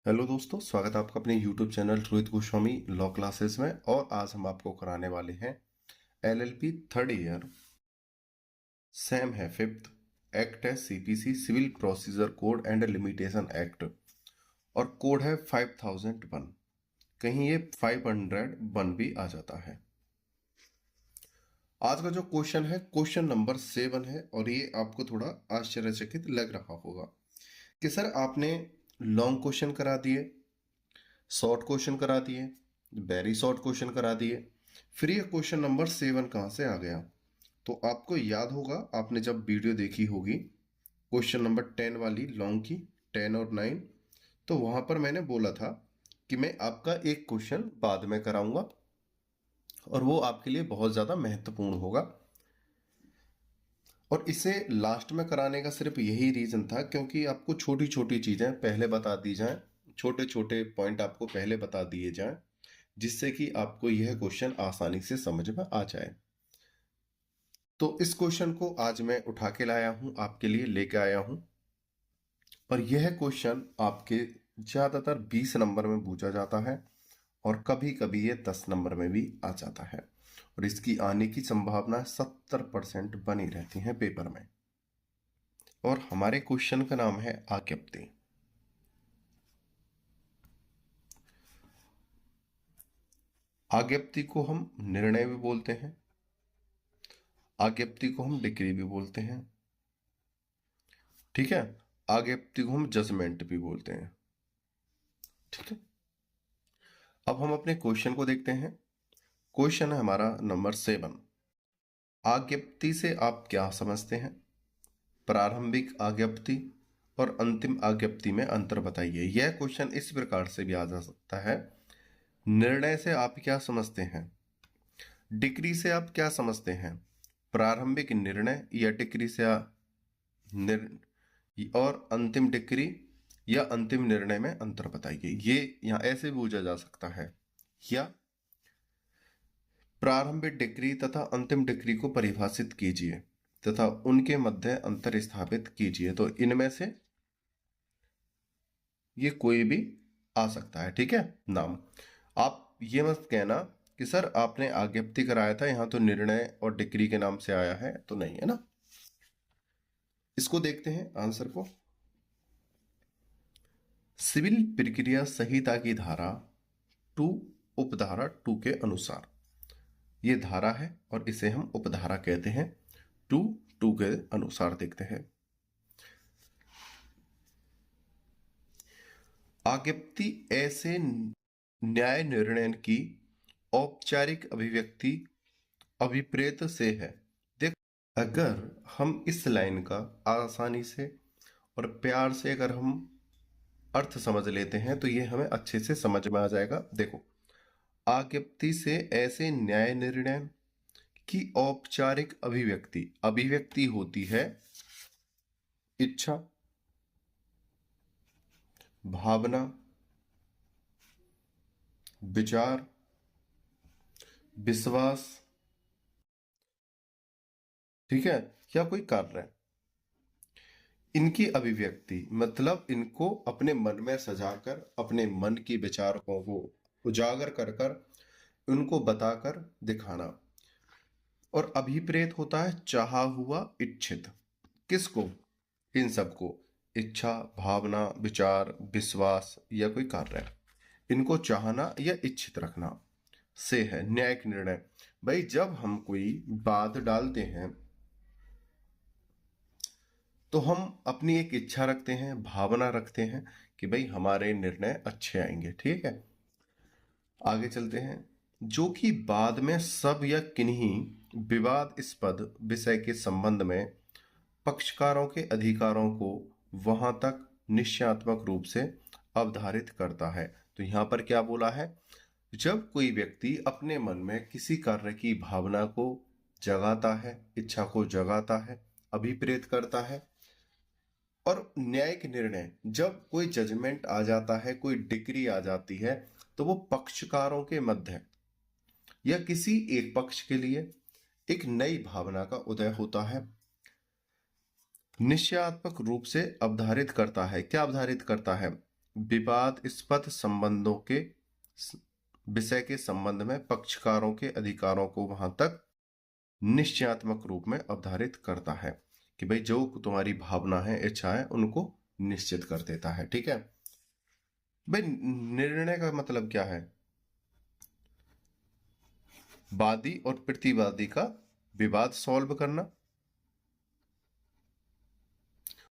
Hello दोस्तों, स्वागत है आपका अपने YouTube channel Rohit Goswami law classes में। और आज हम आपको कराने वाले हैं LLB थर्ड ईयर, सेम है फिफ्थ, एक्ट है CPC civil procedure code and limitation act, और कोड है 5001। कहीं ये 501 भी आ जाता है। आज का जो क्वेश्चन है क्वेश्चन नंबर 7 है, और ये आपको थोड़ा आश्चर्यचकित लग रहा होगा कि सर आपने लॉन्ग क्वेश्चन करा दिए, शॉर्ट क्वेश्चन करा दिए, वेरी शॉर्ट क्वेश्चन करा दिए, फिर ये क्वेश्चन नंबर 7 कहाँ से आ गया। तो आपको याद होगा, आपने जब वीडियो देखी होगी क्वेश्चन नंबर 10 वाली लॉन्ग की, 10 और 9, तो वहां पर मैंने बोला था कि मैं आपका एक क्वेश्चन बाद में कराऊंगा और वो आपके लिए बहुत ज़्यादा महत्वपूर्ण होगा। और इसे लास्ट में कराने का सिर्फ यही रीज़न था क्योंकि आपको छोटी छोटी चीज़ें पहले बता दी जाएं, छोटे छोटे पॉइंट आपको पहले बता दिए जाएं, जिससे कि आपको यह क्वेश्चन आसानी से समझ में आ जाए। तो इस क्वेश्चन को आज मैं उठा के लाया हूं, आपके लिए लेके आया हूं। और यह क्वेश्चन आपके ज़्यादातर 20 नंबर में पूछा जाता है और कभी कभी ये 10 नंबर में भी आ जाता है, और इसकी आने की संभावना 70% बनी रहती है पेपर में। और हमारे क्वेश्चन का नाम है आज्ञप्ति। आज्ञप्ति को हम निर्णय भी बोलते हैं, आज्ञप्ति को हम डिक्री भी बोलते हैं, ठीक है। आज्ञप्ति को हम जजमेंट भी बोलते हैं, ठीक है। अब हम अपने क्वेश्चन को देखते हैं। क्वेश्चन है हमारा नंबर 7। आज्ञप्ति से आप क्या समझते हैं? प्रारंभिक आज्ञप्ति और अंतिम आज्ञप्ति में अंतर बताइए। यह क्वेश्चन इस प्रकार से भी आ जा सकता है। निर्णय से आप क्या समझते हैं? डिक्री से आप क्या समझते हैं? प्रारंभिक निर्णय या डिक्री से और अंतिम डिक्री या अंतिम निर्णय में अंतर बताइए। ये यहां ऐसे पूछा जा सकता है। या प्रारंभिक डिक्री तथा अंतिम डिक्री को परिभाषित कीजिए तथा उनके मध्य अंतर स्थापित कीजिए। तो इनमें से ये कोई भी आ सकता है, ठीक है। नाम आप ये मत कहना कि सर आपने आज्ञप्ति कराया था, यहां तो निर्णय और डिक्री के नाम से आया है, तो नहीं है ना। इसको देखते हैं आंसर को। सिविल प्रक्रिया संहिता की धारा 2 उपधारा 2 के अनुसार, ये धारा है और इसे हम उपधारा कहते हैं। 2 के अनुसार देखते हैं। आज्ञप्ति ऐसे न्याय निर्णय की औपचारिक अभिव्यक्ति अभिप्रेत से है। देख, अगर हम इस लाइन का आसानी से और प्यार से अगर हम अर्थ समझ लेते हैं तो ये हमें अच्छे से समझ में आ जाएगा। देखो, आज्ञप्ति से ऐसे न्याय निर्णय की औपचारिक अभिव्यक्ति, अभिव्यक्ति होती है इच्छा, भावना, विचार, विश्वास, ठीक है, या कोई कार्य। इनकी अभिव्यक्ति मतलब इनको अपने मन में सजाकर, अपने मन की विचारों को उजागर कर कर उनको बताकर दिखाना। और अभिप्रेत होता है चाहा हुआ, इच्छित। किसको? इन सबको, इच्छा, भावना, विचार, विश्वास या कोई कार्य, इनको चाहना या इच्छित रखना से है न्यायिक निर्णय। भाई जब हम कोई बात डालते हैं तो हम अपनी एक इच्छा रखते हैं, भावना रखते हैं कि भाई हमारे निर्णय अच्छे आएंगे, ठीक है। आगे चलते हैं। जो कि बाद में सब या किन्हीं विवादास्पद विषय के संबंध में पक्षकारों के अधिकारों को वहां तक निश्चयात्मक रूप से अवधारित करता है। तो यहां पर क्या बोला है? जब कोई व्यक्ति अपने मन में किसी कार्य की भावना को जगाता है, इच्छा को जगाता है, अभिप्रेत करता है, और न्यायिक निर्णय, जब कोई जजमेंट आ जाता है, कोई डिक्री आ जाती है, तो वो पक्षकारों के मध्य या किसी एक पक्ष के लिए एक नई भावना का उदय होता है, निश्चयात्मक रूप से अवधारित करता है। क्या अवधारित करता है? विवादास्पद संबंधों के विषय के संबंध में पक्षकारों के अधिकारों को वहां तक निश्चयात्मक रूप में अवधारित करता है कि भाई जो तुम्हारी भावना है, इच्छा है, उनको निश्चित कर देता है। ठीक है भाई, निर्णय का मतलब क्या है? वादी और प्रतिवादी का विवाद सॉल्व करना,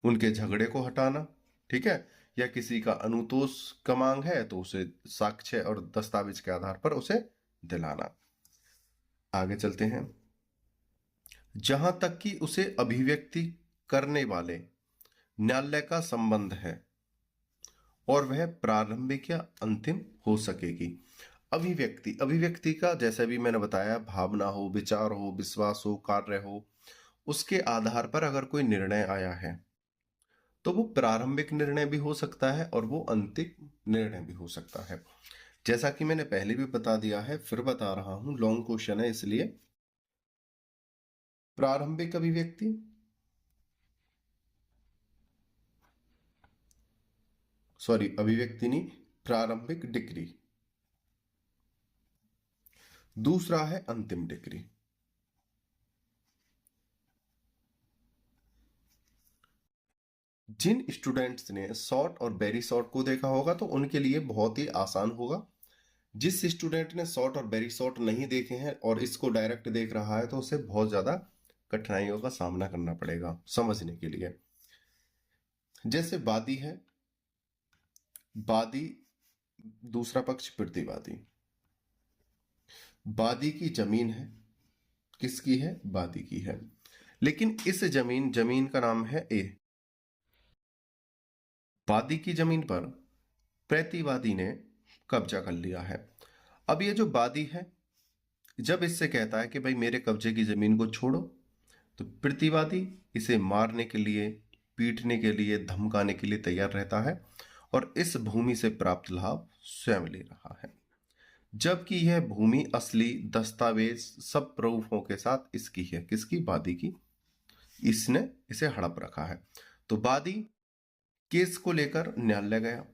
उनके झगड़े को हटाना, ठीक है, या किसी का अनुतोष का मांग है तो उसे साक्ष्य और दस्तावेज के आधार पर उसे दिलाना। आगे चलते हैं। जहां तक कि उसे अभिव्यक्ति करने वाले न्यायालय का संबंध है और वह प्रारंभिक या अंतिम हो सकेगी। अभिव्यक्ति का जैसे भी मैंने बताया, भावना हो, विचार हो, विश्वास हो, कार्य हो, उसके आधार पर अगर कोई निर्णय आया है तो वो प्रारंभिक निर्णय भी हो सकता है और वो अंतिम निर्णय भी हो सकता है। जैसा कि मैंने पहले भी बता दिया है, फिर बता रहा हूं, लॉन्ग क्वेश्चन है इसलिए। प्रारंभिक अभिव्यक्ति, अभिव्यक्ति नहीं, प्रारंभिक डिग्री। दूसरा है अंतिम डिग्री। जिन स्टूडेंट्स ने शॉर्ट और वेरी शॉर्ट को देखा होगा तो उनके लिए बहुत ही आसान होगा। जिस स्टूडेंट ने शॉर्ट और वेरी शॉर्ट नहीं देखे हैं और इसको डायरेक्ट देख रहा है तो उसे बहुत ज्यादा कठिनाइयों का सामना करना पड़ेगा समझने के लिए। जैसे वादी है, वादी, दूसरा पक्ष प्रतिवादी। वादी की जमीन है, किसकी है? वादी की है, लेकिन इस जमीन का नाम है ए। वादी की जमीन पर प्रतिवादी ने कब्जा कर लिया है। अब ये जो वादी है, जब इससे कहता है कि भाई मेरे कब्जे की जमीन को छोड़ो, तो प्रतिवादी इसे मारने के लिए, पीटने के लिए, धमकाने के लिए तैयार रहता है और इस भूमि से प्राप्त लाभ स्वयं ले रहा है, जबकि यह भूमि असली दस्तावेज सब प्रूफों के साथ इसकी है। किसकी? वादी की। इसने इसे हड़प रखा है। तो वादी केस को लेकर न्यायालय गया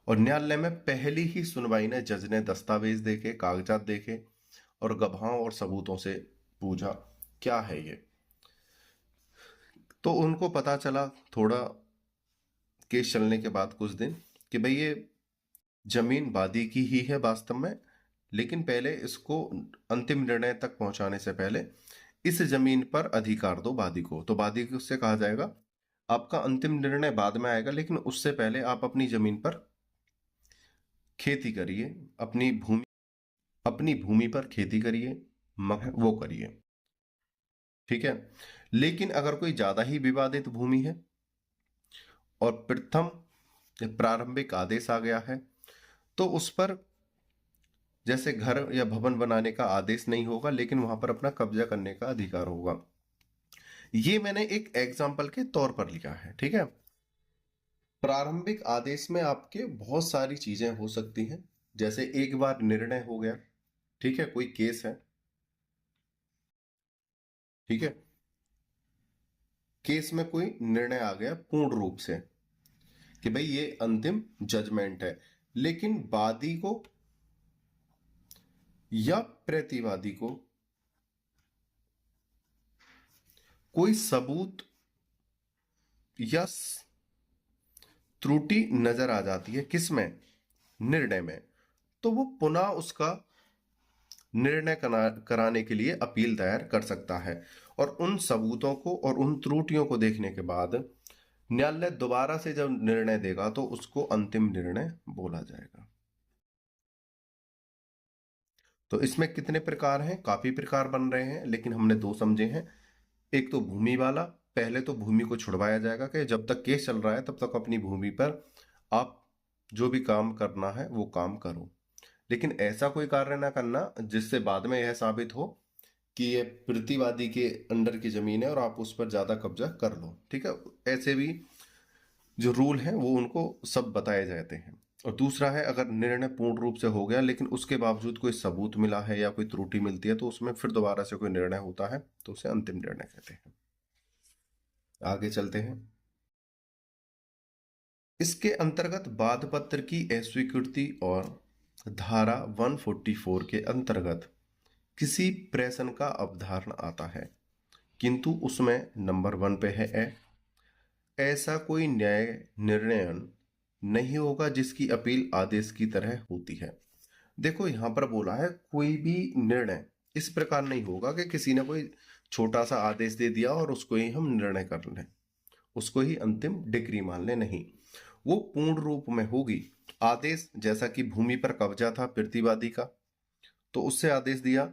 और न्यायालय में पहली ही सुनवाई ने जज ने दस्तावेज देखे, कागजात देखे और गवाहों और सबूतों से पूछा क्या है ये। तो उनको पता चला थोड़ा केस चलने के बाद कुछ दिन कि भाई ये जमीन वादी की ही है वास्तव में, लेकिन पहले इसको अंतिम निर्णय तक पहुंचाने से पहले इस जमीन पर अधिकार दो वादी को। तो वादी को उससे कहा जाएगा आपका अंतिम निर्णय बाद में आएगा, लेकिन उससे पहले आप अपनी जमीन पर खेती करिए, अपनी भूमि पर खेती करिए, वो करिए, ठीक है। लेकिन अगर कोई ज्यादा ही विवादित भूमि है और प्रथम प्रारंभिक आदेश आ गया है तो उस पर जैसे घर या भवन बनाने का आदेश नहीं होगा, लेकिन वहां पर अपना कब्जा करने का अधिकार होगा। ये मैंने एक एग्जाम्पल के तौर पर लिया है, ठीक है। प्रारंभिक आदेश में आपके बहुत सारी चीजें हो सकती हैं, जैसे एक बार निर्णय हो गया, ठीक है, कोई केस है, ठीक है, केस में कोई निर्णय आ गया पूर्ण रूप से कि भाई ये अंतिम जजमेंट है, लेकिन वादी को या प्रतिवादी को कोई सबूत या त्रुटि नजर आ जाती है, किसमें? निर्णय में। तो वो पुनः उसका निर्णय कराने के लिए अपील दायर कर सकता है और उन सबूतों को और उन त्रुटियों को देखने के बाद न्यायालय दोबारा से जब निर्णय देगा तो उसको अंतिम निर्णय बोला जाएगा। तो इसमें कितने प्रकार हैं? काफी प्रकार बन रहे हैं, लेकिन हमने दो समझे हैं। एक तो भूमि वाला, पहले तो भूमि को छुड़वाया जाएगा कि जब तक केस चल रहा है तब तक अपनी भूमि पर आप जो भी काम करना है वो काम करो, लेकिन ऐसा कोई कार्य ना करना जिससे बाद में यह साबित हो कि ये प्रतिवादी के अंडर की जमीन है और आप उस पर ज्यादा कब्जा कर लो, ठीक है। ऐसे भी जो रूल हैं वो उनको सब बताए जाते हैं। और दूसरा है, अगर निर्णय पूर्ण रूप से हो गया लेकिन उसके बावजूद कोई सबूत मिला है या कोई त्रुटि मिलती है तो उसमें फिर दोबारा से कोई निर्णय होता है तो उसे अंतिम निर्णय कहते हैं। आगे चलते हैं। इसके अंतर्गत बाधपत्र की अस्वीकृति और धारा 144 के अंतर्गत किसी प्रेषण का अवधारण आता है, किंतु उसमें नंबर 1 पे है ऐसा कोई न्याय निर्णय नहीं होगा जिसकी अपील आदेश की तरह होती है। देखो यहां पर बोला है कोई भी निर्णय इस प्रकार नहीं होगा कि किसी ने कोई छोटा सा आदेश दे दिया और उसको ही हम निर्णय कर लें, उसको ही अंतिम डिग्री मान लें, नहीं, वो पूर्ण रूप में होगी। आदेश जैसा कि भूमि पर कब्जा था प्रतिवादी का, तो उससे आदेश दिया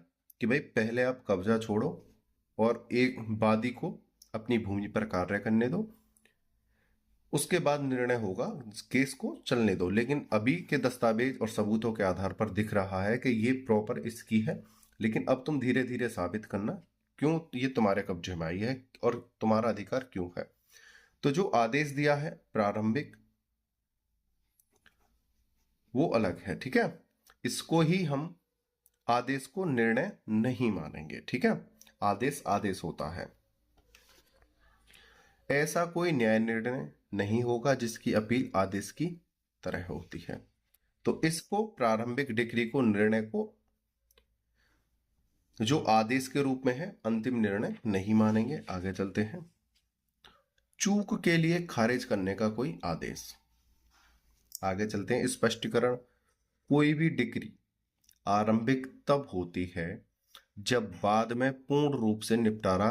कि भाई पहले आप कब्जा छोड़ो और एक वादी को अपनी भूमि पर कार्य करने दो, उसके बाद निर्णय होगा, केस को चलने दो। लेकिन अभी के दस्तावेज और सबूतों के आधार पर दिख रहा है कि ये प्रॉपर इसकी है, लेकिन अब तुम धीरे धीरे साबित करना क्यों ये तुम्हारे कब्जे में आई है और तुम्हारा अधिकार क्यों है। तो जो आदेश दिया है प्रारंभिक वो अलग है, ठीक है, इसको ही हम आदेश को निर्णय नहीं मानेंगे, ठीक है। आदेश आदेश होता है। ऐसा कोई न्याय निर्णय नहीं होगा जिसकी अपील आदेश की तरह होती है। तो इसको प्रारंभिक डिग्री को निर्णय को जो आदेश के रूप में है अंतिम निर्णय नहीं मानेंगे। आगे चलते हैं। चूक के लिए खारिज करने का कोई आदेश। आगे चलते हैं। स्पष्टीकरण। कोई भी डिग्री आरंभिक तब होती है जब बाद में पूर्ण रूप से निपटारा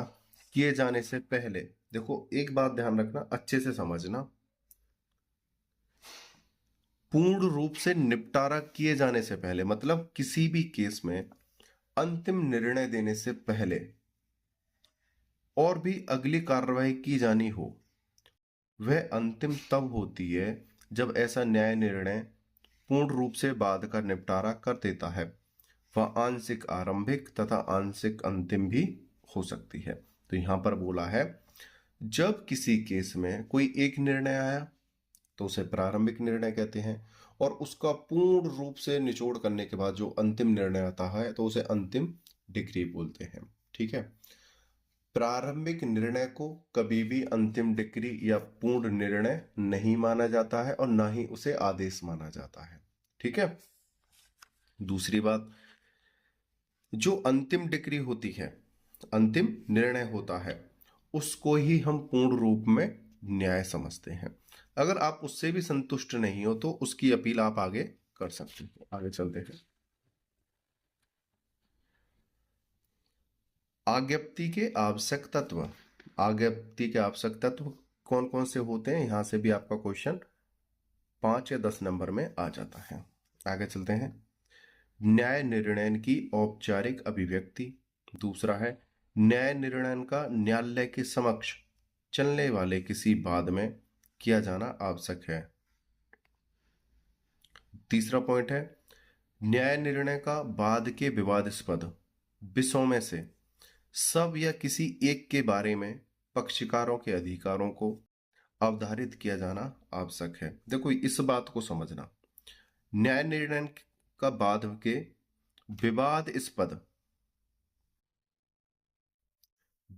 किए जाने से पहले, देखो एक बात ध्यान रखना, अच्छे से समझना, पूर्ण रूप से निपटारा किए जाने से पहले मतलब किसी भी केस में अंतिम निर्णय देने से पहले और भी अगली कार्रवाई की जानी हो, वह अंतिम तब होती है जब ऐसा न्याय निर्णय पूर्ण रूप से बाद का निपटारा कर देता है। वह आंशिक आरंभिक तथा आंशिक अंतिम भी हो सकती है। तो यहां पर बोला है जब किसी केस में कोई एक निर्णय आया तो उसे प्रारंभिक निर्णय कहते हैं, और उसका पूर्ण रूप से निचोड़ करने के बाद जो अंतिम निर्णय आता है तो उसे अंतिम डिग्री बोलते हैं, ठीक है। प्रारंभिक निर्णय को कभी भी अंतिम डिग्री या पूर्ण निर्णय नहीं माना जाता है और ना ही उसे आदेश माना जाता है, ठीक है। दूसरी बात, जो अंतिम डिग्री होती है, अंतिम निर्णय होता है, उसको ही हम पूर्ण रूप में न्याय समझते हैं। अगर आप उससे भी संतुष्ट नहीं हो तो उसकी अपील आप आगे कर सकते हैं। आगे चलते हैं। आज्ञप्ति के आवश्यक तत्व। आज्ञप्ति के आवश्यक तत्व कौन कौन से होते हैं, यहां से भी आपका क्वेश्चन 5 या 10 नंबर में आ जाता है। आगे चलते हैं। न्याय निर्णय की औपचारिक अभिव्यक्ति। दूसरा है न्याय निर्णय का न्यायालय के समक्ष चलने वाले किसी वाद में किया जाना आवश्यक है। तीसरा पॉइंट है न्याय निर्णय का वाद के विवादास्पद विषयों में से सब या किसी एक के बारे में पक्षकारों के अधिकारों को अवधारित किया जाना आवश्यक है। देखो इस बात को समझना, न्याय निर्णय का वाद के विवादास्पद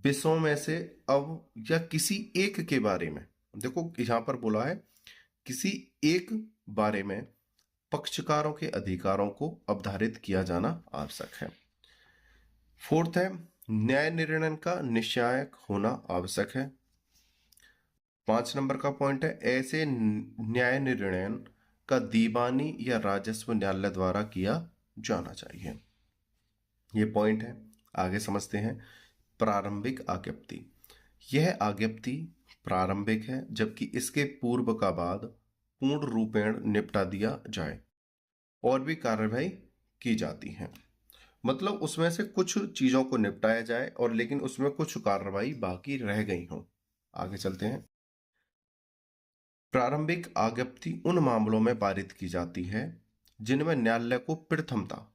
विषयों में से अब या किसी एक के बारे में, देखो यहां पर बोला है किसी एक बारे में पक्षकारों के अधिकारों को अवधारित किया जाना आवश्यक है। फोर्थ है न्याय निर्णय का निश्चायक होना आवश्यक है। 5 नंबर का पॉइंट है ऐसे न्याय निर्णय का दीवानी या राजस्व न्यायालय द्वारा किया जाना चाहिए। ये पॉइंट है। आगे समझते हैं। प्रारंभिक आज्ञप्ति। यह आज्ञप्ति प्रारंभिक है जबकि इसके पूर्व का बाद पूर्ण रूपेण निपटा दिया जाए और भी कार्रवाई की जाती है, मतलब उसमें से कुछ चीजों को निपटाया जाए और लेकिन उसमें कुछ कार्रवाई बाकी रह गई हो। आगे चलते हैं। प्रारंभिक आज्ञप्ति उन मामलों में पारित की जाती है जिनमें न्यायालय को प्रथमतः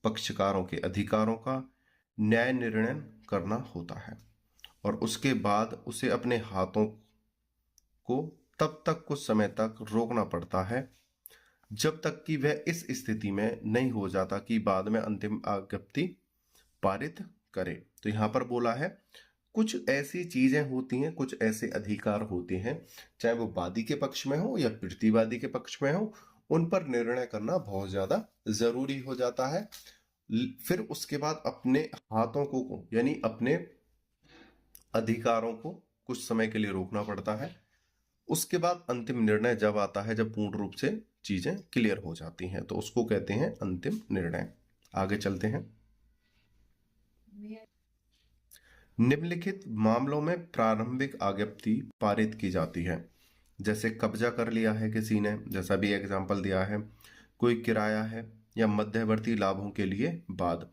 पक्षकारों के अधिकारों का न्याय निर्णय करना होता है और उसके बाद उसे अपने हाथों को तब तक कुछ समय तक रोकना पड़ता है जब तक कि वह इस स्थिति में नहीं हो जाता कि बाद में अंतिम आज्ञप्ति पारित करे। तो यहां पर बोला है कुछ ऐसी चीजें होती हैं, कुछ ऐसे अधिकार होते हैं, चाहे वो वादी के पक्ष में हो या प्रतिवादी के पक्ष में हो, उन पर निर्णय करना बहुत ज्यादा जरूरी हो जाता है। फिर उसके बाद अपने हाथों को यानी अपने अधिकारों को कुछ समय के लिए रोकना पड़ता है। उसके बाद अंतिम निर्णय जब आता है, जब पूर्ण रूप से चीजें क्लियर हो जाती हैं, तो उसको कहते हैं अंतिम निर्णय। आगे चलते हैं। निम्नलिखित मामलों में प्रारंभिक आज्ञप्ति पारित की जाती है। जैसे कब्जा कर लिया है किसी ने, जैसा भी एग्जाम्पल दिया है, कोई किराया है या मध्यवर्ती लाभों के लिए बाद।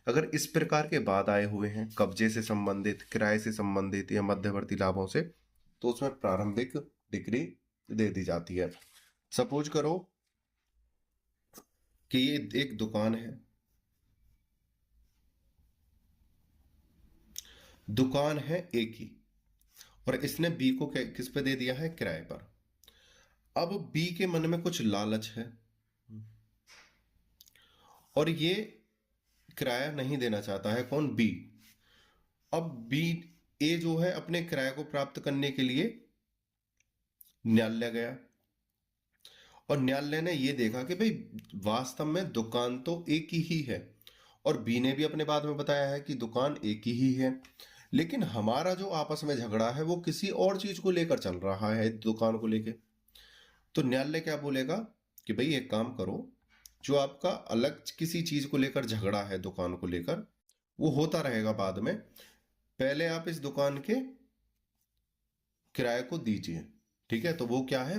अगर इस प्रकार के बाद आए हुए हैं, कब्जे से संबंधित, किराए से संबंधित या मध्यवर्ती लाभों से, तो उसमें प्रारंभिक डिक्री दे दी जाती है। सपोज करो कि ये एक दुकान है, दुकान है ए की, और इसने बी को किस पे दे दिया है, किराए पर। अब बी के मन में कुछ लालच है और ये किराया नहीं देना चाहता है। कौन, बी। अब बी, ए जो है अपने किराए को प्राप्त करने के लिए न्यायालय गया, और न्यायालय ने ये देखा कि भाई वास्तव में दुकान तो एक ही है, और बी ने भी अपने बाद में बताया है कि दुकान एक ही है, लेकिन हमारा जो आपस में झगड़ा है वो किसी और चीज को लेकर चल रहा है, दुकान को लेकर। तो न्यायालय क्या बोलेगा कि भाई एक काम करो, जो आपका अलग किसी चीज को लेकर झगड़ा है, दुकान को लेकर, वो होता रहेगा बाद में, पहले आप इस दुकान के किराए को दीजिए। ठीक है, तो वो क्या है,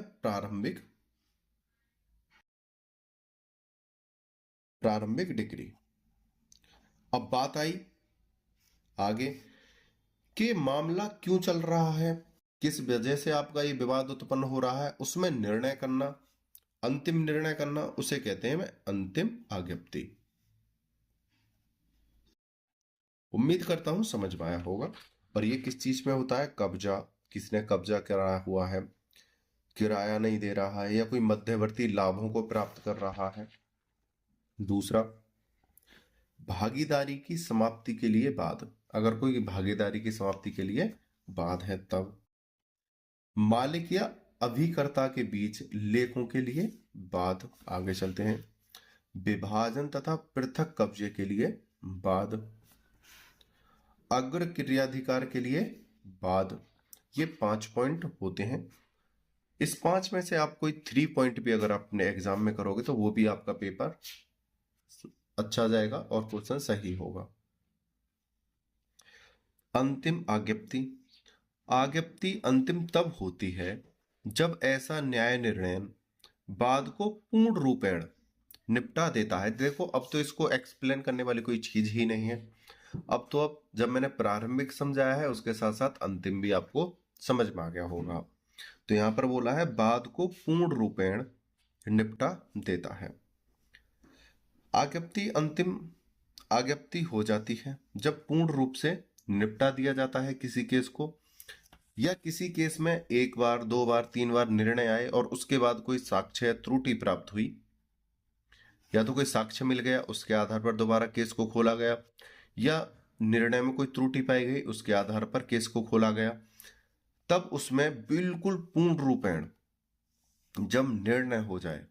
प्रारंभिक डिक्री। अब बात आई आगे कि मामला क्यों चल रहा है, किस वजह से आपका ये विवाद उत्पन्न हो रहा है, उसमें निर्णय करना, अंतिम निर्णय करना, उसे कहते हैं अंतिम आज्ञप्ति। उम्मीद करता हूं समझ में आया होगा। और ये किस चीज में होता है, कब्जा, किसने कब्जा कराया हुआ है, किराया नहीं दे रहा है, या कोई मध्यवर्ती लाभों को प्राप्त कर रहा है। दूसरा, भागीदारी की समाप्ति के लिए बाद, अगर कोई भागीदारी की समाप्ति के लिए बाद है तब। मालिक या अभिकर्ता के बीच लेखों के लिए बाद। आगे चलते हैं। विभाजन तथा पृथक कब्जे के लिए बाद। अग्र क्रियाधिकार के लिए बाद। ये 5 पॉइंट होते हैं। इस 5 में से आप कोई 3 पॉइंट भी अगर अपने एग्जाम में करोगे तो वो भी आपका पेपर अच्छा जाएगा और क्वेश्चन सही होगा। अंतिम आज्ञप्ति। आज्ञप्ति अंतिम तब होती है जब ऐसा न्याय निर्णय बाद को पूर्ण रूपेण निपटा देता है। देखो अब तो इसको एक्सप्लेन करने वाली कोई चीज ही नहीं है। अब जब मैंने प्रारंभिक समझाया है उसके साथ साथ अंतिम भी आपको समझ में आ गया होगा। तो यहां पर बोला है बाद को पूर्ण रूपेण निपटा देता है। आज्ञप्ति अंतिम आज्ञप्ति हो जाती है जब पूर्ण रूप से निपटा दिया जाता है किसी केस को, या किसी केस में 1 बार 2 बार 3 बार निर्णय आए और उसके बाद कोई साक्ष्य या त्रुटि प्राप्त हुई, या तो कोई साक्ष्य मिल गया उसके आधार पर दोबारा केस को खोला गया, या निर्णय में कोई त्रुटि पाई गई उसके आधार पर केस को खोला गया, तब उसमें बिल्कुल पूर्ण रूपेण जब निर्णय हो जाए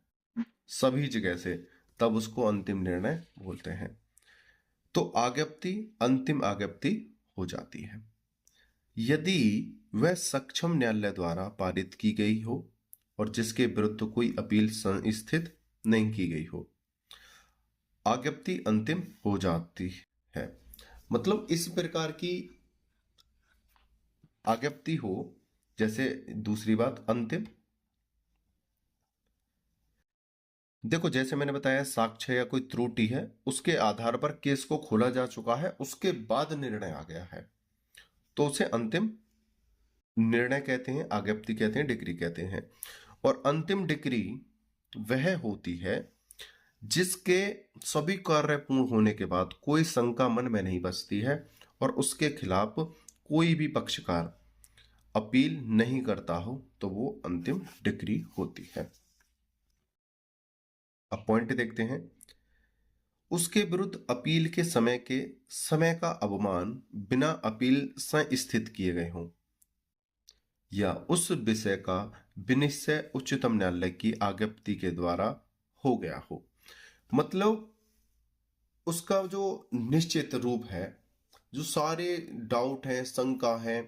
सभी जगह से, तब उसको अंतिम निर्णय बोलते हैं। तो आज्ञप्ति अंतिम आज्ञप्ति हो जाती है यदि वह सक्षम न्यायालय द्वारा पारित की गई हो और जिसके विरुद्ध कोई अपील संस्थित नहीं की गई हो। आज्ञप्ति अंतिम हो जाती है मतलब इस प्रकार की आज्ञप्ति हो। जैसे दूसरी बात, अंतिम, देखो जैसे मैंने बताया साक्ष्य या कोई त्रुटि है उसके आधार पर केस को खोला जा चुका है, उसके बाद निर्णय आ गया है, तो उसे अंतिम निर्णय कहते हैं, आज्ञप्ति कहते हैं, डिक्री कहते हैं। और अंतिम डिक्री वह होती है जिसके सभी कार्य पूर्ण होने के बाद कोई शंका मन में नहीं बचती है और उसके खिलाफ कोई भी पक्षकार अपील नहीं करता हो, तो वो अंतिम डिक्री होती है। अब पॉइंट देखते हैं। उसके विरुद्ध अपील के समय का अवमान बिना अपील संस्थित किए गए हों, या उस विषय का विनिश्चय उच्चतम न्यायालय की आज्ञप्ति के द्वारा हो गया हो। मतलब उसका जो निश्चित रूप है, जो सारे डाउट हैं, शंका है,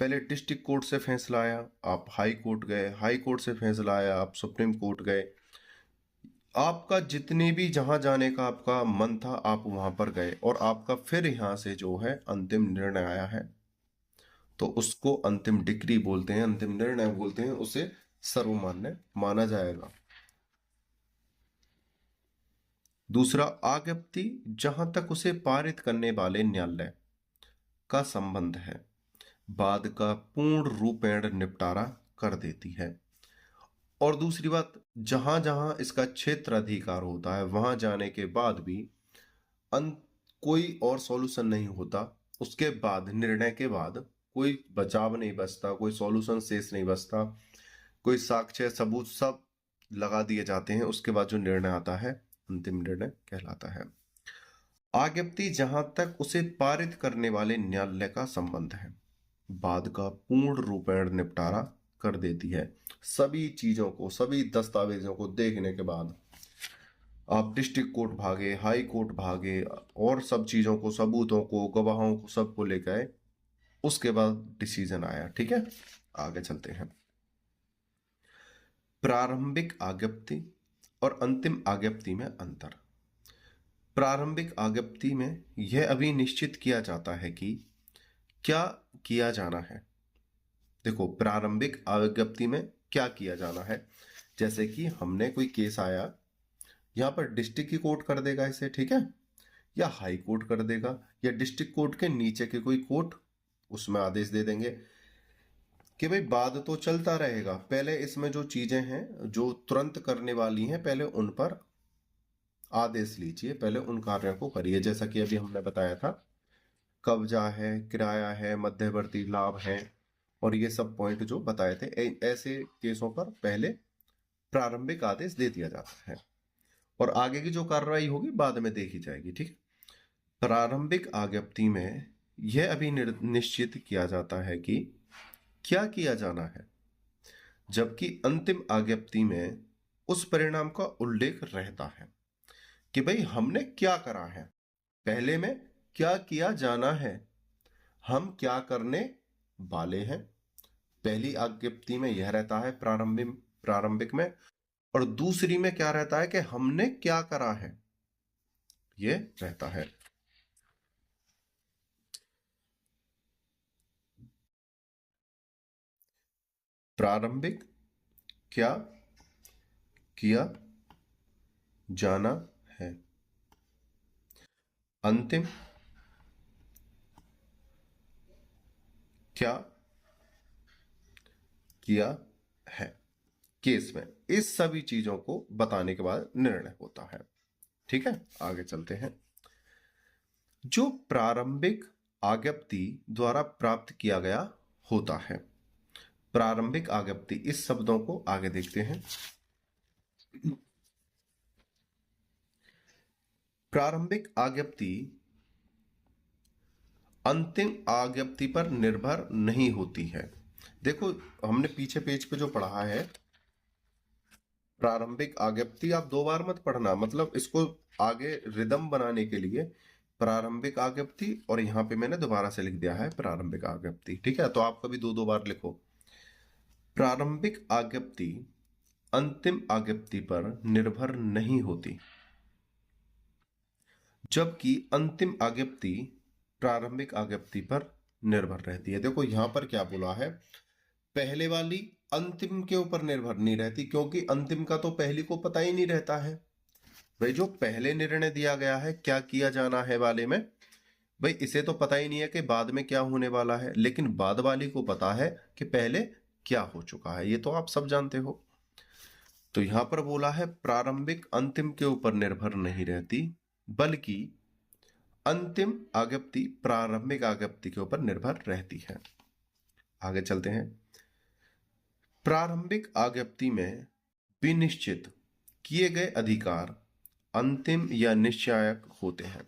पहले डिस्ट्रिक्ट कोर्ट से फैसला आया, आप हाई कोर्ट गए, हाई कोर्ट से फैसला आया, आप सुप्रीम कोर्ट गए, आपका जितने भी जहां जाने का आपका मन था आप वहां पर गए, और आपका फिर यहां से जो है अंतिम निर्णय आया है, तो उसको अंतिम डिक्री बोलते हैं, अंतिम निर्णय बोलते हैं, उसे सर्वमान्य माना जाएगा। दूसरा, आज्ञप्ति जहां तक उसे पारित करने वाले न्यायालय का संबंध है, बाद का पूर्ण रूपेण निपटारा कर देती है। और दूसरी बात, जहां जहां इसका क्षेत्र अधिकार होता है वहां जाने के बाद भी कोई और सॉल्यूशन नहीं होता, उसके बाद निर्णय के बाद कोई बचाव नहीं बचता, कोई सॉल्यूशन शेष नहीं बचता, कोई साक्ष्य सबूत सब लगा दिए जाते हैं, उसके बाद जो निर्णय आता है अंतिम निर्णय कहलाता है। आज्ञप्ति जहां तक उसे पारित करने वाले न्यायालय का संबंध है, बाद का पूर्ण रूपेण निपटारा कर देती है। सभी चीजों को, सभी दस्तावेजों को देखने के बाद आप डिस्ट्रिक्ट कोर्ट भागे, हाई कोर्ट भागे, और सब चीजों को, सबूतों को, गवाहों को, सबको लेकर आए, उसके बाद डिसीजन आया। ठीक है, आगे चलते हैं। प्रारंभिक आज्ञप्ति और अंतिम आज्ञप्ति में अंतर। प्रारंभिक आज्ञप्ति में यह अभी निश्चित किया जाता है कि क्या किया जाना है। देखो, प्रारंभिक आज्ञप्ति में क्या किया जाना है, जैसे कि हमने कोई केस आया, यहां पर डिस्ट्रिक्ट की कोर्ट कर देगा इसे, ठीक है, या हाई कोर्ट कर देगा, या डिस्ट्रिक्ट कोर्ट के नीचे के कोई कोर्ट, उसमें आदेश दे देंगे कि भाई बाद तो चलता रहेगा, पहले इसमें जो चीजें हैं जो तुरंत करने वाली हैं पहले उन पर आदेश लीजिए, पहले उन कार्यों को करिए। जैसा कि अभी हमने बताया था, कब्जा है, किराया है, मध्यवर्ती लाभ है, और ये सब पॉइंट जो बताए थे, ऐसे केसों पर पहले प्रारंभिक आदेश दे दिया जाता है, और आगे की जो कार्रवाई होगी बाद में देखी जाएगी। ठीक, प्रारंभिक आज्ञप्ति में यह अभी निश्चित किया जाता है कि क्या किया जाना है, जबकि अंतिम आज्ञप्ति में उस परिणाम का उल्लेख रहता है कि भाई हमने क्या करा है, पहले में क्या किया जाना है, हम क्या करने वाले हैं। पहली आज्ञप्ति में यह रहता है प्रारंभिक में, और दूसरी में क्या रहता है कि हमने क्या करा है, यह रहता है। प्रारंभिक क्या किया जाना है, अंतिम क्या किया है केस में, इस सभी चीजों को बताने के बाद निर्णय होता है। ठीक है, आगे चलते हैं। जो प्रारंभिक आज्ञप्ति द्वारा प्राप्त किया गया होता है, प्रारंभिक आज्ञप्ति, इस शब्दों को आगे देखते हैं। प्रारंभिक आज्ञप्ति अंतिम आज्ञप्ति पर निर्भर नहीं होती है। देखो, हमने पीछे पेज पे जो पढ़ा है, प्रारंभिक आज्ञप्ति आप 2 बार मत पढ़ना, मतलब इसको आगे रिदम बनाने के लिए प्रारंभिक आज्ञप्ति, और यहां पे मैंने दोबारा से लिख दिया है प्रारंभिक आज्ञप्ति। ठीक है, तो आप कभी 2 बार लिखो। प्रारंभिक आज्ञप्ति अंतिम आज्ञप्ति पर निर्भर नहीं होती, जबकि अंतिम आज्ञप्ति प्रारंभिक आज्ञप्ति पर निर्भर रहती है। देखो यहां पर क्या बोला है, पहले वाली अंतिम के ऊपर निर्भर नहीं रहती, क्योंकि अंतिम का तो पहली को पता ही नहीं रहता है। भाई जो पहले निर्णय दिया गया है क्या किया जाना है वाले में, भाई इसे तो पता ही नहीं है कि बाद में क्या होने वाला है, लेकिन बाद वाली को पता है कि पहले क्या हो चुका है, ये तो आप सब जानते हो। तो यहां पर बोला है प्रारंभिक अंतिम के ऊपर निर्भर नहीं रहती, बल्कि अंतिम आज्ञप्ति प्रारंभिक आज्ञप्ति के ऊपर निर्भर रहती है। आगे चलते हैं। प्रारंभिक आज्ञप्ति में विनिश्चित किए गए अधिकार अंतिम या निश्चायक होते हैं।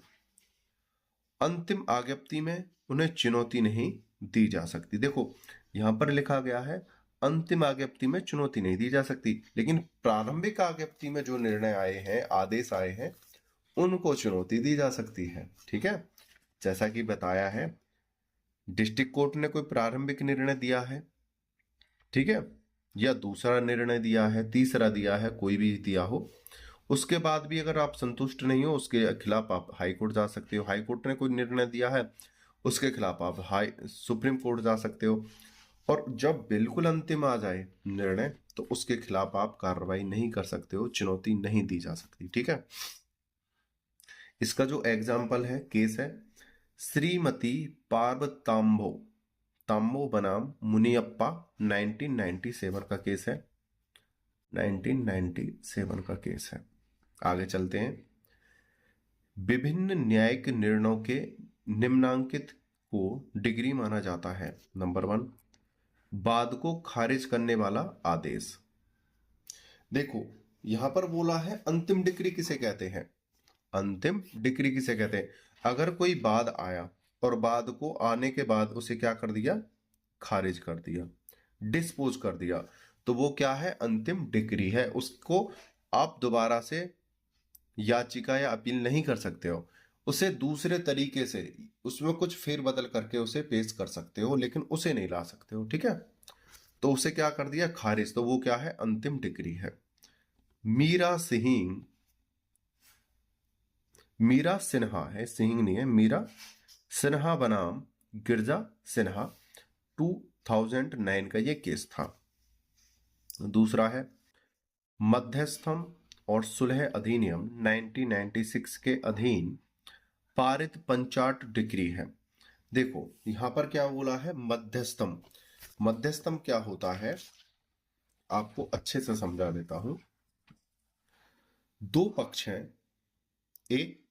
अंतिम आज्ञप्ति में उन्हें चुनौती नहीं दी जा सकती। देखो यहां पर लिखा गया है अंतिम आज्ञप्ति में चुनौती नहीं दी जा सकती, लेकिन प्रारंभिक आज्ञप्ति में जो निर्णय आए हैं, आदेश आए हैं, उनको चुनौती दी जा सकती है। ठीक है, जैसा कि बताया है डिस्ट्रिक्ट कोर्ट ने कोई प्रारंभिक निर्णय दिया है, ठीक है, या दूसरा निर्णय दिया है, तीसरा दिया है, कोई भी दिया हो, उसके बाद भी अगर आप संतुष्ट नहीं हो उसके खिलाफ आप हाई कोर्ट जा सकते हो। हाई कोर्ट ने कोई निर्णय दिया है उसके खिलाफ आप सुप्रीम कोर्ट जा सकते हो। और जब बिल्कुल अंतिम आ जाए निर्णय तो उसके खिलाफ आप कार्रवाई नहीं कर सकते हो, चुनौती नहीं दी जा सकती। ठीक है, इसका जो एग्जाम्पल है, केस है श्रीमती पार्वतांबो तांबो बनाम मुनियप्पा 1997 का केस है, 1997 का केस है। आगे चलते हैं। विभिन्न न्यायिक निर्णयों के निम्नांकित को डिग्री माना जाता है। नंबर 1, वाद को खारिज करने वाला आदेश। देखो यहां पर बोला है अंतिम डिग्री किसे कहते हैं, अंतिम डिग्री किसे कहते हैं। अगर कोई वाद आया और वाद को आने के बाद उसे क्या कर दिया, खारिज कर दिया, डिस्पोज कर दिया, तो वो क्या है, अंतिम डिग्री है। उसको आप दोबारा से याचिका या अपील नहीं कर सकते हो, उसे दूसरे तरीके से उसमें कुछ फेरबदल करके उसे पेश कर सकते हो, लेकिन उसे नहीं ला सकते हो। ठीक है, तो उसे क्या कर दिया, खारिज, तो वो क्या है, अंतिम डिग्री है। मीरा सिन्हा है, सिंह नहीं है, मीरा सिन्हा बनाम गिरजा सिन्हा 2009 का ये केस था। दूसरा है मध्यस्थम और सुलह अधिनियम 1996 के अधीन पारित पंचाट डिग्री है। देखो यहां पर क्या बोला है, मध्यस्थम। मध्यस्थम क्या होता है आपको अच्छे से समझा देता हूं। दो पक्ष हैं, ए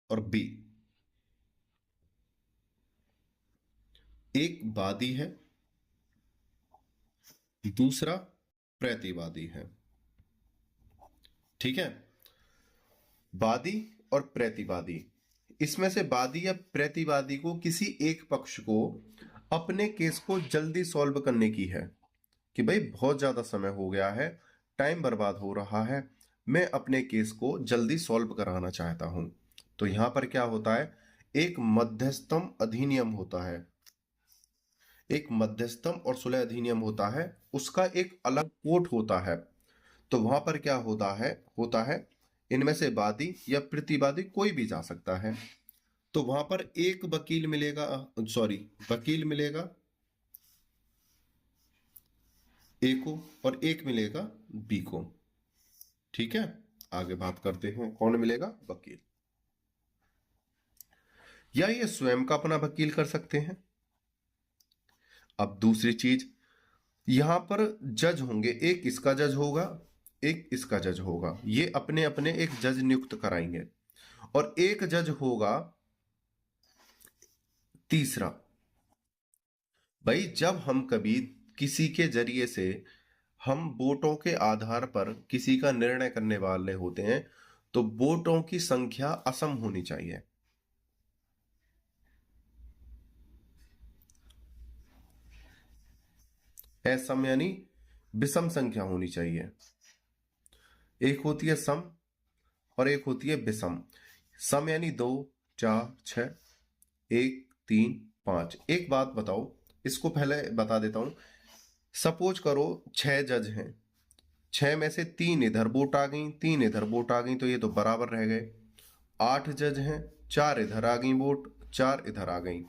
और बी, एक वादी है, दूसरा प्रतिवादी है। ठीक है, वादी और प्रतिवादी, इसमें से वादी या प्रतिवादी को किसी एक पक्ष को अपने केस को जल्दी सॉल्व करने की है कि भाई बहुत ज्यादा समय हो गया है, टाइम बर्बाद हो रहा है, मैं अपने केस को जल्दी सॉल्व कराना चाहता हूं। तो यहां पर क्या होता है, एक मध्यस्थम अधिनियम होता है, एक मध्यस्थम और सुलह अधिनियम होता है, उसका एक अलग कोर्ट होता है। तो वहां पर क्या होता है इनमें से वादी या प्रतिवादी कोई भी जा सकता है। तो वहां पर एक वकील मिलेगा, वकील मिलेगा ए को और एक मिलेगा बी को। ठीक है, आगे बात करते हैं, कौन मिलेगा, वकील, या ये स्वयं का अपना वकील कर सकते हैं। अब दूसरी चीज, यहां पर जज होंगे, एक इसका जज होगा, एक इसका जज होगा, ये अपने अपने एक जज नियुक्त कराएंगे, और एक जज होगा तीसरा। भाई जब हम कभी किसी के जरिए से हम वोटों के आधार पर किसी का निर्णय करने वाले होते हैं, तो वोटों की संख्या असम होनी चाहिए। असम यानी विषम संख्या होनी चाहिए। एक होती है सम और एक होती है विषम। सम यानी 2, 4, 6, 1, 3, 5। एक बात बताओ, इसको पहले बता देता हूं। सपोज करो 6 जज हैं, 6 में से 3 इधर वोट आ गई, 3 इधर वोट आ गई, तो ये तो बराबर रह गए। 8 जज हैं, 4 इधर आ गई वोट, 4 इधर आ गई।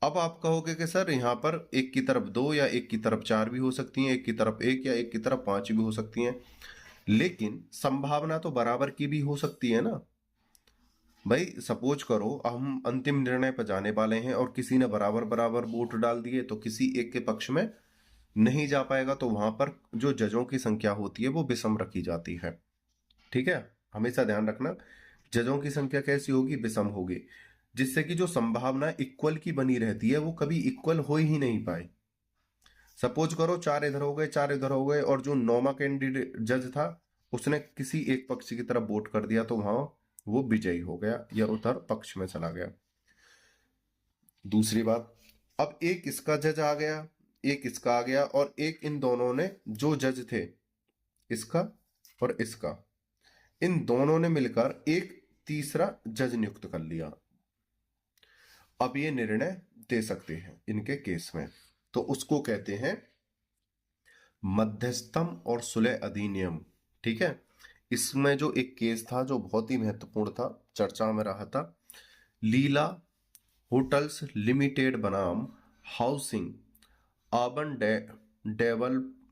अब आप कहोगे कि सर यहाँ पर एक की तरफ 2 या एक की तरफ 4 भी हो सकती हैं, एक की तरफ 1 या एक की तरफ 5 भी हो सकती हैं, लेकिन संभावना तो बराबर की भी हो सकती है ना। भाई सपोज करो हम अंतिम निर्णय पर जाने वाले हैं और किसी ने बराबर बराबर वोट डाल दिए, तो किसी एक के पक्ष में नहीं जा पाएगा, तो वहां पर जो जजों की संख्या होती है वो विषम रखी जाती है। ठीक है, हमेशा ध्यान रखना, जजों की संख्या कैसी होगी, विषम होगी, जिससे कि जो संभावना इक्वल की बनी रहती है वो कभी इक्वल हो ही नहीं पाए। सपोज करो 4 इधर हो गए, 4 इधर हो गए, और जो 9वां कैंडिडेट जज था उसने किसी एक पक्ष की तरफ वोट कर दिया तो वहां वो विजयी हो गया या उधर पक्ष में चला गया। दूसरी बात, अब एक इसका जज आ गया, एक इसका आ गया, और एक इन दोनों ने, जो जज थे इसका और इसका, इन दोनों ने मिलकर एक तीसरा जज नियुक्त कर लिया। अब ये निर्णय दे सकते हैं इनके केस में, तो उसको कहते हैं मध्यस्थम और सुलह अधिनियम। ठीक है, इसमें जो एक केस था जो बहुत ही महत्वपूर्ण था, चर्चा में रहा था, लीला होटल्स लिमिटेड बनाम हाउसिंग अर्बन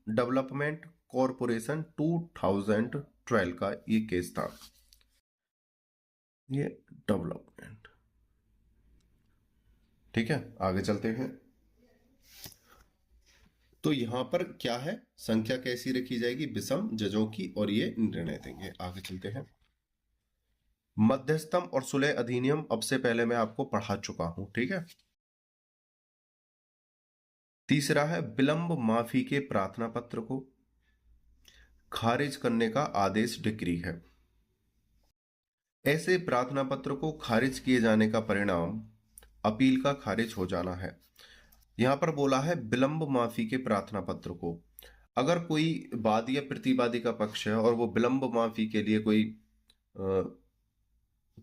डेवलपमेंट कॉरपोरेशन 2012 का ये केस था। ये डेवलपमेंट, ठीक है, आगे चलते हैं। तो यहां पर क्या है, संख्या कैसी रखी जाएगी, विषम जजों की, और ये निर्णय देंगे। आगे चलते हैं। मध्यस्थम और सुलह अधिनियम अब से पहले मैं आपको पढ़ा चुका हूं, ठीक है। तीसरा है विलंब माफी के प्रार्थना पत्र को खारिज करने का आदेश डिक्री है। ऐसे प्रार्थना पत्र को खारिज किए जाने का परिणाम अपील का खारिज हो जाना है। यहां पर बोला है विलंब माफी के प्रार्थना पत्र को, अगर कोई वादी या प्रतिवादी का पक्ष है और वो विलंब माफी के लिए कोई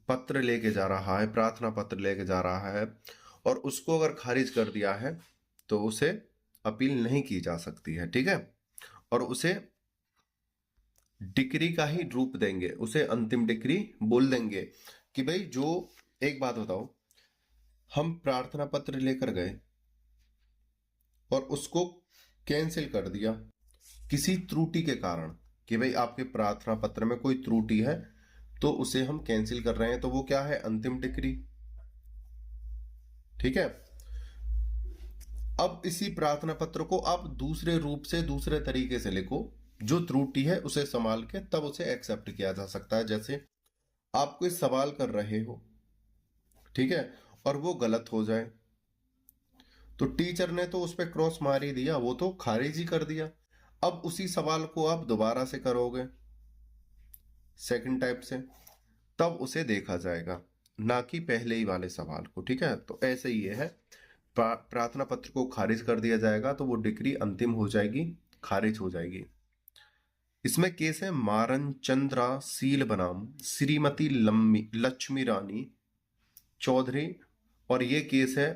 पत्र लेके जा रहा है, प्रार्थना पत्र लेके जा रहा है, और उसको अगर खारिज कर दिया है तो उसे अपील नहीं की जा सकती है, ठीक है, और उसे डिक्री का ही रूप देंगे, उसे अंतिम डिक्री बोल देंगे कि भाई, जो, एक बात बताओ, हम प्रार्थना पत्र लेकर गए और उसको कैंसिल कर दिया किसी त्रुटि के कारण, कि भाई आपके प्रार्थना पत्र में कोई त्रुटि है तो उसे हम कैंसिल कर रहे हैं, तो वो क्या है, अंतिम डिक्री, ठीक है। अब इसी प्रार्थना पत्र को आप दूसरे रूप से, दूसरे तरीके से लिखो, जो त्रुटि है उसे संभाल के तब उसे एक्सेप्ट किया जा सकता है। जैसे आप कोई सवाल कर रहे हो, ठीक है, और वो गलत हो जाए, तो टीचर ने तो उस पर क्रॉस मार ही दिया, वो तो खारिज ही कर दिया। अब उसी सवाल को आप दोबारा से करोगे सेकंड टाइप से, तब उसे देखा जाएगा, ना कि पहले ही वाले सवाल को, ठीक है। तो ऐसे ही है, प्रार्थना पत्र को खारिज कर दिया जाएगा तो वो डिक्री अंतिम हो जाएगी, खारिज हो जाएगी। इसमें केस है मारन चंद्रा सील बनाम श्रीमती लक्ष्मी रानी चौधरी, और ये केस है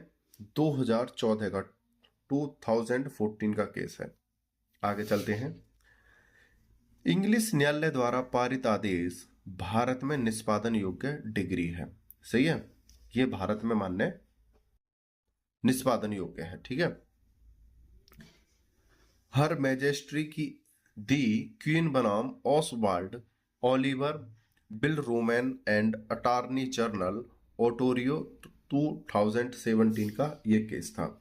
2014 का, 2014 का केस है। आगे चलते हैं। इंग्लिश न्यायालय द्वारा पारित आदेश भारत में निष्पादन योग्य डिग्री है। सही है, ये भारत में मान्य निष्पादन योग्य है, ठीक है। हर मैजिस्ट्री की दी क्वीन बनाम Oswald Oliver Bill Roman and attorney general Ontario 2017 का ये केस था।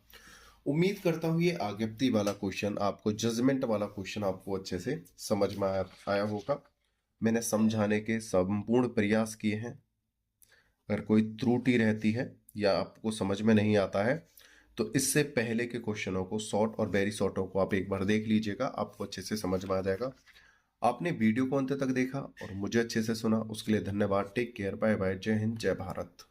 उम्मीद करता हूँ ये आज्ञप्ति वाला क्वेश्चन आपको, जजमेंट वाला क्वेश्चन आपको अच्छे से समझ में आया होगा। मैंने समझाने के संपूर्ण प्रयास किए हैं। अगर कोई त्रुटि रहती है या आपको समझ में नहीं आता है तो इससे पहले के क्वेश्चनों को, शॉर्ट और वेरी शॉर्टों को आप एक बार देख लीजिएगा, आपको अच्छे से समझ में आ जाएगा। आपने वीडियो को अंत तक देखा और मुझे अच्छे से सुना, उसके लिए धन्यवाद। टेक केयर, बाय बाय, जय हिंद, जय भारत।